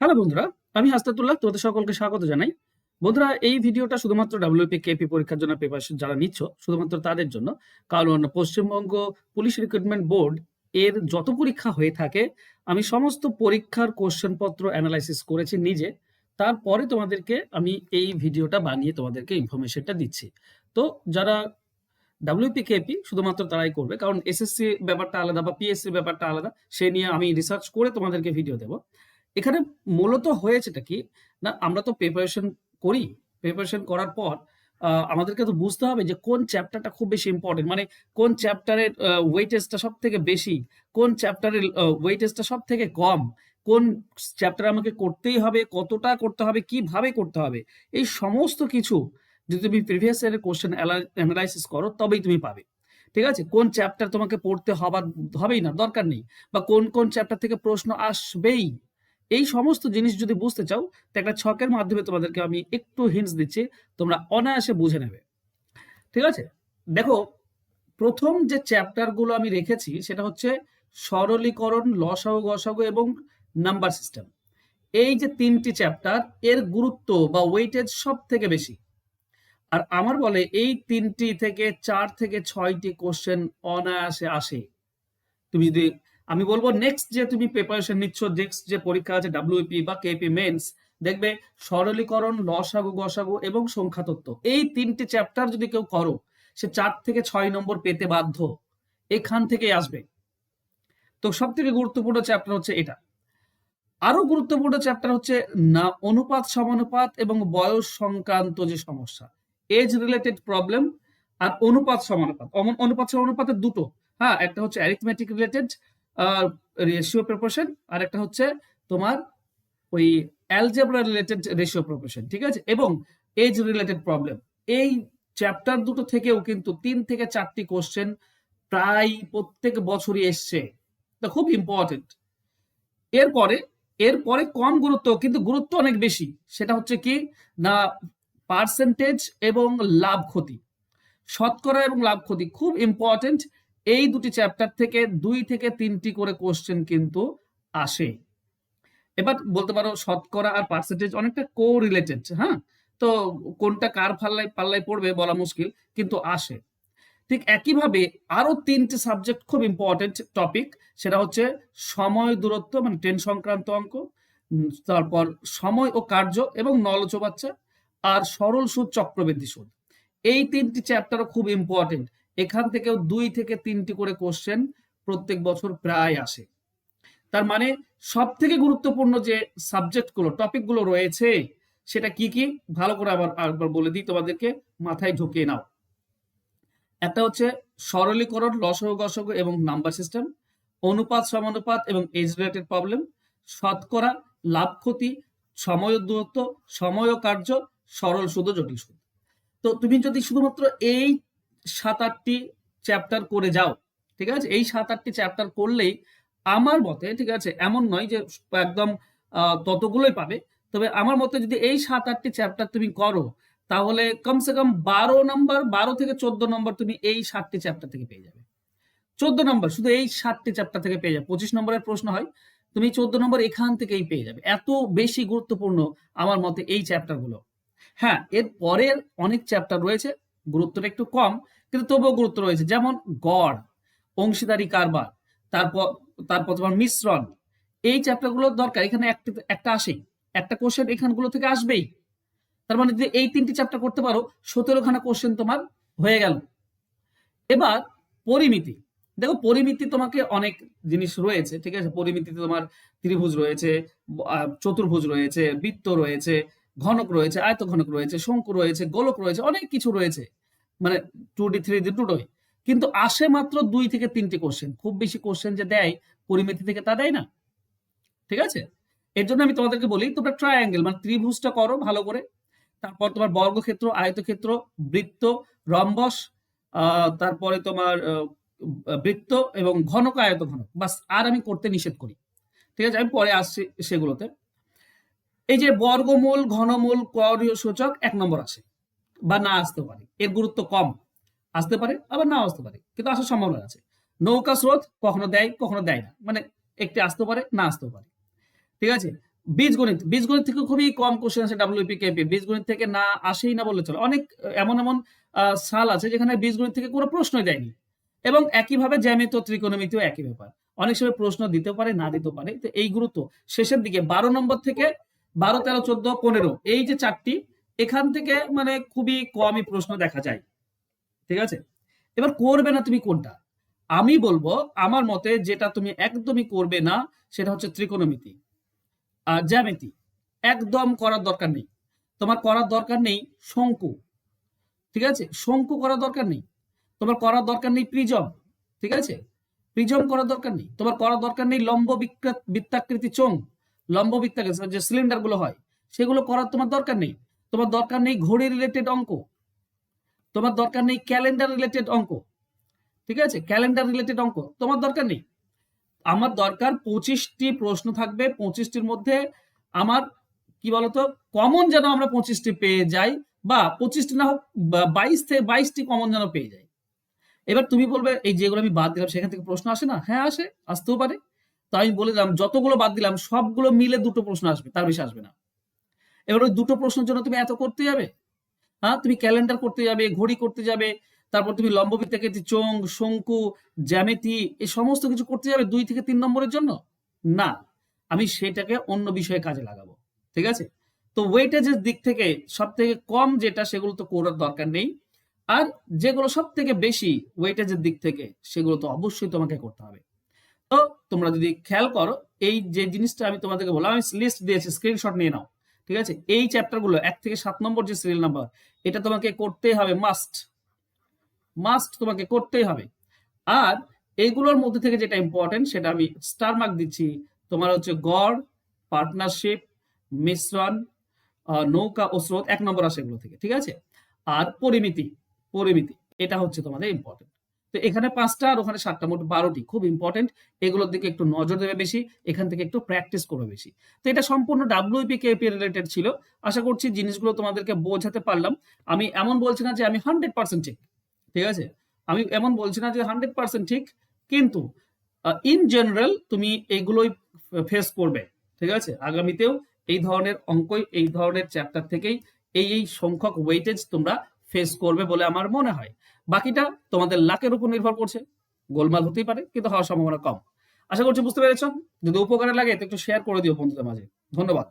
Hello বন্ধুরা, আমি হাসনাতুল্লাহ তোমাদের সকলকে স্বাগত জানাই। বন্ধুরা, এই ভিডিওটা শুধুমাত্র ডাব্লিউপি কেপি পরীক্ষার জন্য প্রিপারেশন যারা নিচ্ছ শুধুমাত্র তাদের জন্য। কারণ পশ্চিমবঙ্গ পুলিশ রিক্রুটমেন্ট বোর্ড এর যত পরীক্ষা হয়ে থাকে আমি সমস্ত পরীক্ষার কোশ্চেন পত্র অ্যানালাইসিস করেছি নিজে। তারপরে তোমাদেরকে আমি এই ভিডিওটা বানিয়ে তোমাদেরকে ইনফরমেশনটা দিচ্ছি। তো যারা ডাব্লিউপি কেপি শুধুমাত্র তারাই করবে, কারণ এসএসসি ব্যাপারটা আলাদা বা পিএসসি ব্যাপারটা আলাদা। সে নিয়ে আমি রিসার্চ করে তোমাদেরকে ভিডিও দেবো। এখানে মূলত হয়েছেটা কি না, আমরা তো প্রিপারেশন করি। প্রিপারেশন করার পর আমাদেরকে তো বুঝতে হবে যে কোন চ্যাপ্টারটা খুব বেশি ইম্পর্টেন্ট, মানে কোন চ্যাপ্টারের ওয়েটেজটা সব থেকে বেশি, কোন চ্যাপ্টারের ওয়েটেজটা সব থেকে কম, কোন চ্যাপ্টার আমাকে করতেই হবে, কতটা করতে হবে, কিভাবে করতে হবে। এই সমস্ত কিছু যদি তুমি প্রিভিয়াস ইয়ারের কোশ্চেন অ্যানালাইসিস করো তবেই তুমি পাবে। ঠিক আছে, কোন চ্যাপ্টার তোমাকে পড়তে হবেই না, দরকার নেই, বা কোন কোন চ্যাপ্টার থেকে প্রশ্ন আসবেই, এই সমস্ত জিনিস যদি বুঝতে চাও তো একটা ছকের মাধ্যমে তোমাদেরকে আমি একটু হিন্টস দিচ্ছি, তোমরা অনায়াসে বুঝে নেবে। ঠিক আছে, দেখো, প্রথম যে চ্যাপ্টারগুলো আমি রেখেছি সেটা হচ্ছে সরলীকরণ, লসাগু গসাগু এবং নাম্বার সিস্টেম। এই যে তিনটি চ্যাপ্টার, এর গুরুত্ব বা ওয়েটেজ সব থেকে বেশি। আর আমার বলে এই তিনটি থেকে 4 থেকে 6টি কোশ্চেন অনায়াসে আসে। তুমি যদি, আমি বলবো নেক্সট যে তুমি প্রিপারেশন নিচ্ছ, নেক্সট যে পরীক্ষা আছে ডাব্লিউপি বা কেপি মেন্স, দেখবে সরলীকরণ, লসাগু গসাগু এবং সংখ্যাতত্ত্ব, এই তিনটি চ্যাপ্টার যদি কেউ করো সে 4 থেকে 6 নম্বর পেতে বাধ্য, এখান থেকেই আসবে। তো সব থেকে গুরুত্বপূর্ণ চ্যাপ্টার হচ্ছে এটা। আরো গুরুত্বপূর্ণ চ্যাপ্টার হচ্ছে না অনুপাত সমানুপাত এবং বয়স সংক্রান্ত যে সমস্যা, এজ রিলেটেড প্রবলেম। আর অনুপাত সমানুপাত, অনুপাত সমানুপাতের দুটো, হ্যাঁ, একটা হচ্ছে অ্যারিথমেটিক রিলেটেড রেশিও প্রপোর্শন, আর একটা হচ্ছে তোমার ওই অ্যালজেব্রা রিলেটেড রেশিও প্রপোর্শন। ঠিক আছে, এবং এজ রিলেটেড প্রবলেম, এই চ্যাপ্টার দুটো থেকেও কিন্তু 3 থেকে 4টি কোশ্চেন প্রায় প্রত্যেক বছরই এসছে। তা খুব ইম্পর্টেন্ট। এরপরে এরপরে কম গুরুত্ব কিন্তু গুরুত্ব অনেক বেশি, সেটা হচ্ছে কি না পার্সেন্টেজ এবং লাভ ক্ষতি, শতকরা এবং লাভ ক্ষতি খুব ইম্পর্টেন্ট। এই দুটি চ্যাপ্টার থেকে 2 থেকে 3টি করে কোশ্চেন কিন্তু আসে। এবার বলতে পারো শতকরা আর পার্সেন্টেজ অনেকটা কো রিলেটেড, হ্যাঁ। তো কোনটা কার পাল্লায় পাল্লায় পড়বে বলা মুশকিল, কিন্তু আসে। ঠিক একইভাবে আরো 3টে সাবজেক্ট খুব ইম্পর্টেন্ট টপিক, সেটা হচ্ছে সময় দূরত্ব মানে ট্রেন সংক্রান্ত অঙ্ক, তারপর সময় ও কার্য এবং নলচ বাচ্চা, আর সরল সুদ, চক্রবৃদ্ধি সুদ। এই 3টি চ্যাপ্টারও খুব ইম্পর্টেন্ট। এখান থেকেও 2 থেকে 3টি করে কোশ্চেন প্রত্যেক বছর প্রায় আসে। তার মানে সব থেকে গুরুত্বপূর্ণ যে সাবজেক্টগুলো, টপিকগুলো রয়েছে সেটা কি কি, ভালো করে আবার বলে দিই তোমাদেরকে, মাথায় ঢুকিয়ে নাও। একটা হচ্ছে সরলীকরণ, লসাগু গসাগু এবং নাম্বার সিস্টেম, অনুপাত সমানুপাত এবং এজ রিলেটেড প্রবলেম, শতকরা, লাভ ক্ষতি, সময় ও দূরত্ব, সময় ও কার্য, সরল সুদ ও জটিল সুদ। তো তুমি যদি শুধুমাত্র এই 7-8টি চ্যাপ্টার করে যাও, ঠিক আছে, এই 7-8টি চ্যাপ্টার করলেই আমার মতে, ঠিক আছে, এমন নয় যে একদম ততগুলোই পাবে, তবে আমার মতে যদি এই 7-8টি চ্যাপ্টার তুমি করো তাহলে কমসে কম 12 নম্বর, 12 থেকে 14 নম্বর তুমি এই 7টি চ্যাপ্টার থেকে পেয়ে যাবে। 14 নম্বর শুধু এই 7টি চ্যাপ্টার থেকে পেয়ে যাবে। 25 নম্বরের প্রশ্ন হয়, তুমি 14 নম্বর এখান থেকেই পেয়ে যাবে। এত বেশি গুরুত্বপূর্ণ আমার মতে এই চ্যাপ্টারগুলো। হ্যাঁ, এর পরের অনেক চ্যাপ্টার রয়েছে, গুরুত্বটা একটু কম কিন্তু তবুও গুরুত্ব রয়েছে, যেমন গড়, অংশীদারি কারবার, তারপর তারপর তোমার মিশ্রণ। এই চ্যাপ্টারগুলোর দরকার, এখানে একটা একটা আসেই, একটা কোশ্চেন এখানগুলো থেকে আসবেই। তার মানে যদি এই 3টি চ্যাপ্টার করতে পারো 17খানা কোশ্চেন তোমার হয়ে গেল। এবার পরিমিতি, দেখো পরিমিতি তোমাকে অনেক জিনিস রয়েছে, ঠিক আছে, পরিমিতিতে তোমার ত্রিভুজ রয়েছে, চতুর্ভুজ রয়েছে, বৃত্ত রয়েছে, ঘনক রয়েছে, আয়ত ঘনক রয়েছে, শঙ্কু রয়েছে, গোলক রয়েছে, অনেক কিছু রয়েছে, মানে 2D 3D দুটোই। কিন্তু আসে মাত্র 2 থেকে 3টি কোশ্চেন, খুব বেশি কোশ্চেন যে দেয় পরিমিতি থেকে তা দেয় না। ঠিক আছে, এর জন্য আমি তোমাদেরকে বলি তোমরা ট্রায়াঙ্গেল মানে ত্রিভুজটা করো ভালো করে, তারপর তোমার বর্গক্ষেত্র, আয়তক্ষেত্র, বৃত্ত, রম্বস, তারপরে তোমার বৃত্ত এবং ঘনক, আয়ত ঘনক, বাস। আর আমি করতে নিষেধ করি, ঠিক আছে, আমি পরে আসছি সেগুলোতে। এই যে বর্গমূল, ঘনমূল, করীয় সূচক 1 নম্বর আসে বা না আসতে পারে, এর গুরুত্ব কম, আসতে পারে আবার নাও আসতে পারে, কিন্তু আসার সম্ভাবনা আছে। নৌকা স্রোত কখনো দেয় কখনো দেয় না, মানে একটি আসতে পারে না আসতেও পারে। ঠিক আছে, বীজগণিত, বীজগণিত থেকে খুবই কম কোশ্চেন আছে ডাব্লিউপি কেপি, বীজগণিত থেকে না আসেই না বললে চলে। অনেক এমন এমন সাল আছে যেখানে বীজগণিত থেকে কোনো প্রশ্নই দেয়নি, এবং একইভাবে জ্যামিতি ও ত্রিকোণমিতিও একই ব্যাপার, অনেক সময় প্রশ্ন দিতে পারে না দিতে পারে। তো এইগুলো তো শেষের দিকে 12 নম্বর থেকে 12, 13, 14, 15 এই যে চারটি, এখান থেকে মানে খুবই কমই প্রশ্ন দেখা যায়। ঠিক আছে, এবার করবে না তুমি কোনটা? আমি বলবো আমার মতে যেটা তুমি একদমই করবে না সেটা হচ্ছে ত্রিকোণমিতি আর জ্যামিতি, একদম করার দরকার নেই। তোমার করার দরকার নেই শঙ্কু, ঠিক আছে, শঙ্কু করার দরকার নেই। তোমার করার দরকার নেই প্রিজম, ঠিক আছে, প্রিজম করার দরকার নেই। তোমার করার দরকার নেই লম্ব বৃত্তাকৃতি চোঙ, লম্ব বৃত্তাকৃতি যে সিলিন্ডার গুলো হয় সেগুলো করার তোমার দরকার নেই। তোমার দরকার নেই ঘড়ি রিলেটেড অঙ্ক, তোমার দরকার নেই ক্যালেন্ডার রিলেটেড অঙ্ক, ঠিক আছে, ক্যালেন্ডার রিলেটেড অঙ্ক তোমার দরকার নেই। আমার দরকার 25টি প্রশ্ন থাকবে, 25টির মধ্যে আমার কি বলতো কমন যেন আমরা 25টি পেয়ে যাই, বা 25টি না হোক 22 থেকে 22টি কমন যেন পেয়ে যাই। এবার তুমি বলবে এই যেগুলো আমি বাদ দিলাম সেখান থেকে প্রশ্ন আসে না? হ্যাঁ আসে, আসতেও পারে। তো আমি বলে দিলাম যতগুলো বাদ দিলাম সবগুলো মিলে 2টো প্রশ্ন আসবে, তার বেশি আসবে না। এবার ওই 2টো প্রশ্নের জন্য তুমি এত করতে যাবে? হ্যাঁ, তুমি ক্যালেন্ডার করতে যাবে, ঘড়ি করতে যাবে, তারপর তুমি লম্ববৃত্তাকৃতি চোঙ, শঙ্কু, জ্যামিতি এই সমস্ত কিছু করতে যাবে 2 থেকে 3 নম্বরের জন্য? না, আমি সেটাকে অন্য বিষয়ে কাজে লাগাবো। ঠিক আছে, তো ওয়েটেজের দিক থেকে সব থেকে কম যেটা সেগুলো তো করার দরকার নেই, আর যেগুলো সব থেকে বেশি ওয়েটেজের দিক থেকে সেগুলো তো অবশ্যই তোমাকে করতে হবে। তো তোমরা যদি খেয়াল করো এই যে জিনিসটা আমি তোমাদেরকে বললাম, আমি লিস্ট দিয়েছি, স্ক্রিনশট নিয়ে নাও। ঠিক আছে, এই চ্যাপ্টার গুলো 1 থেকে 7 নম্বর যে সিরিয়াল নাম্বার, এটা তোমাকে করতেই হবে, মাস্ট মাস্ট তোমাকে করতেই হবে। আর এইগুলোর মধ্যে থেকে যেটা ইম্পর্টেন্ট সেটা আমি স্টার মার্ক দিচ্ছি, তোমার হচ্ছে গড়, পার্টনারশিপ, মিশ্রণ, নৌকা ও স্রোত 1 নম্বর আসে এগুলো থেকে। ঠিক আছে, আর পরিমিতি, পরিমিতি এটা হচ্ছে তোমাদের ইম্পর্টেন্ট। তো এখানে 5টা আর ওখানে 7টা, মোট 12টি খুব ইম্পর্টেন্ট। এগুলোর দিকে একটু নজর দেবে বেশি, এখান থেকে একটু প্র্যাকটিস করবে বেশি। তো এটা সম্পূর্ণ ডাব্লিউপি কেপি রিলেটেড ছিল। আশা করছি জিনিসগুলো তোমাদেরকে বোঝাতে পারলাম। আমি এমন বলছি না যে আমি 100% ঠিক, ঠিক আছে, আমি এমন বলছি না যে 100% ঠিক, কিন্তু ইন জেনারেল তুমি এগুলোই ফেস করবে। ঠিক আছে, আগামীতেও এই ধরনের অঙ্কই, এই ধরনের চ্যাপ্টার থেকেই এই সংখ্যক ওয়েটেজ তোমরা ফেস করবে বলে আমার মনে হয়। বাকিটা তোমাদের লাকের উপর নির্ভর করছে, গোলমাল হতেই পারে কিন্তু হওয়ার সম্ভাবনা কম। আশা করছি বুঝতে পেরেছ। যদি উপকারে লাগে তো একটু শেয়ার করে দিও বন্ধুদের মাঝে। ধন্যবাদ।